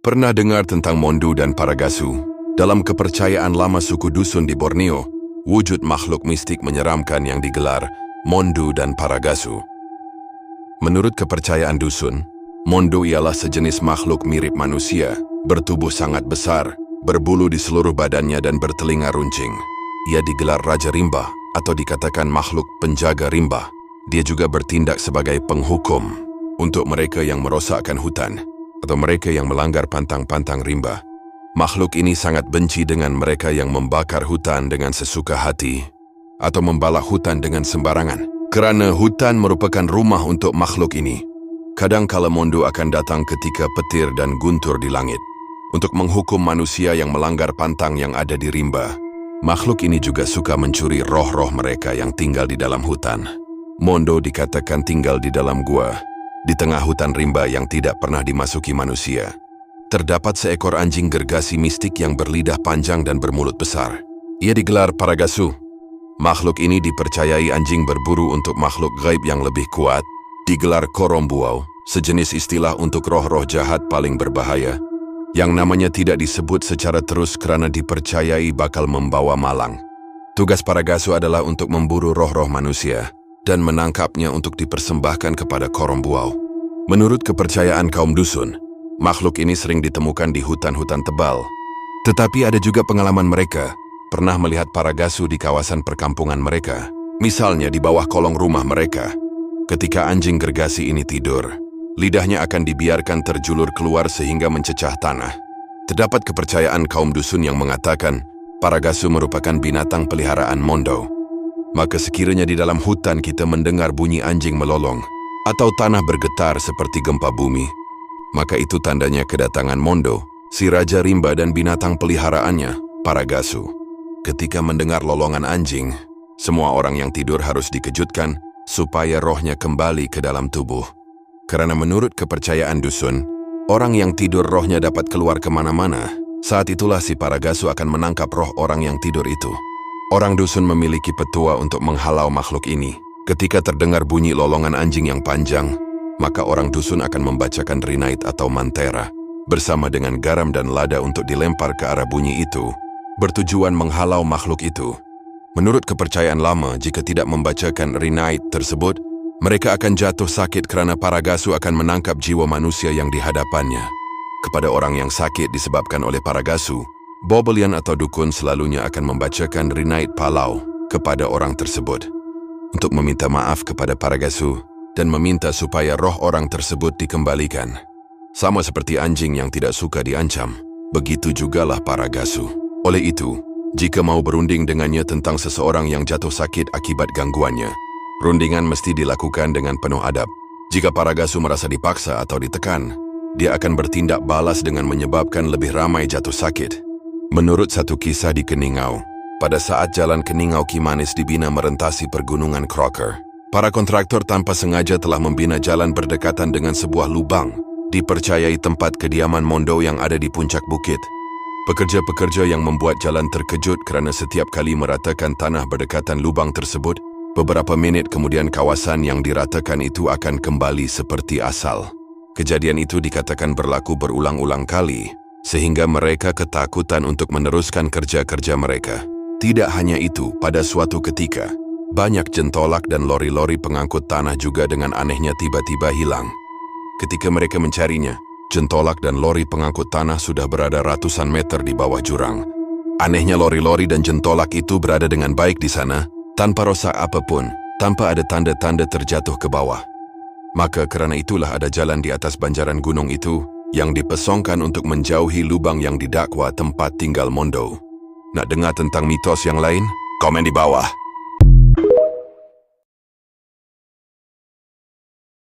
Pernah dengar tentang Mondu dan Paragasu? Dalam kepercayaan lama suku dusun di Borneo, wujud makhluk mistik menyeramkan yang digelar Mondu dan Paragasu. Menurut kepercayaan dusun, Mondu ialah sejenis makhluk mirip manusia, bertubuh sangat besar, berbulu di seluruh badannya dan bertelinga runcing. Ia digelar Raja Rimba atau dikatakan makhluk penjaga rimba. Dia juga bertindak sebagai penghukum untuk mereka yang merosakkan hutan atau mereka yang melanggar pantang-pantang rimba. Makhluk ini sangat benci dengan mereka yang membakar hutan dengan sesuka hati atau membalak hutan dengan sembarangan. Kerana hutan merupakan rumah untuk makhluk ini, kadang kala Mondu akan datang ketika petir dan guntur di langit untuk menghukum manusia yang melanggar pantang yang ada di rimba. Makhluk ini juga suka mencuri roh-roh mereka yang tinggal di dalam hutan. Mondu dikatakan tinggal di dalam gua, di tengah hutan rimba yang tidak pernah dimasuki manusia. Terdapat seekor anjing gergasi mistik yang berlidah panjang dan bermulut besar. Ia digelar Paragasu. Makhluk ini dipercayai anjing berburu untuk makhluk gaib yang lebih kuat. Digelar Korombuau, sejenis istilah untuk roh-roh jahat paling berbahaya, yang namanya tidak disebut secara terus kerana dipercayai bakal membawa malang. Tugas Paragasu adalah untuk memburu roh-roh manusia dan menangkapnya untuk dipersembahkan kepada Korombuau. Menurut kepercayaan kaum dusun, makhluk ini sering ditemukan di hutan-hutan tebal. Tetapi ada juga pengalaman mereka pernah melihat Paragasu di kawasan perkampungan mereka, misalnya di bawah kolong rumah mereka. Ketika anjing gergasi ini tidur, lidahnya akan dibiarkan terjulur keluar sehingga mencecah tanah. Terdapat kepercayaan kaum dusun yang mengatakan Paragasu merupakan binatang peliharaan Mondu. Maka sekiranya di dalam hutan kita mendengar bunyi anjing melolong atau tanah bergetar seperti gempa bumi, maka itu tandanya kedatangan Mondu, si Raja Rimba dan binatang peliharaannya, Paragasu. Ketika mendengar lolongan anjing, semua orang yang tidur harus dikejutkan supaya rohnya kembali ke dalam tubuh. Karena menurut kepercayaan dusun, orang yang tidur rohnya dapat keluar kemana-mana. Saat itulah si Paragasu akan menangkap roh orang yang tidur itu. Orang dusun memiliki petua untuk menghalau makhluk ini. Ketika terdengar bunyi lolongan anjing yang panjang, maka orang dusun akan membacakan rinait atau mantera bersama dengan garam dan lada untuk dilempar ke arah bunyi itu, bertujuan menghalau makhluk itu. Menurut kepercayaan lama, jika tidak membacakan rinait tersebut, mereka akan jatuh sakit kerana Paragasu akan menangkap jiwa manusia yang di hadapannya. Kepada orang yang sakit disebabkan oleh Paragasu, Bobelian atau dukun selalunya akan membacakan rinait palau kepada orang tersebut untuk meminta maaf kepada Paragasu dan meminta supaya roh orang tersebut dikembalikan. Sama seperti anjing yang tidak suka diancam, begitu jugalah Paragasu. Oleh itu, jika mau berunding dengannya tentang seseorang yang jatuh sakit akibat gangguannya, rundingan mesti dilakukan dengan penuh adab. Jika Paragasu merasa dipaksa atau ditekan, dia akan bertindak balas dengan menyebabkan lebih ramai jatuh sakit. Menurut satu kisah di Keningau, pada saat jalan Keningau Kimanis dibina merentasi pergunungan Crocker, para kontraktor tanpa sengaja telah membina jalan berdekatan dengan sebuah lubang, dipercayai tempat kediaman Mondu yang ada di puncak bukit. Pekerja-pekerja yang membuat jalan terkejut kerana setiap kali meratakan tanah berdekatan lubang tersebut, beberapa minit kemudian kawasan yang diratakan itu akan kembali seperti asal. Kejadian itu dikatakan berlaku berulang-ulang kali, sehingga mereka ketakutan untuk meneruskan kerja-kerja mereka. Tidak hanya itu, pada suatu ketika, banyak jentolak dan lori-lori pengangkut tanah juga dengan anehnya tiba-tiba hilang. Ketika mereka mencarinya, jentolak dan lori pengangkut tanah sudah berada ratusan meter di bawah jurang. Anehnya lori-lori dan jentolak itu berada dengan baik di sana, tanpa rosak apapun, tanpa ada tanda-tanda terjatuh ke bawah. Maka kerana itulah ada jalan di atas banjaran gunung itu, yang dipesongkan untuk menjauhi lubang yang didakwa tempat tinggal Mondu. Nak dengar tentang mitos yang lain? Komen di bawah.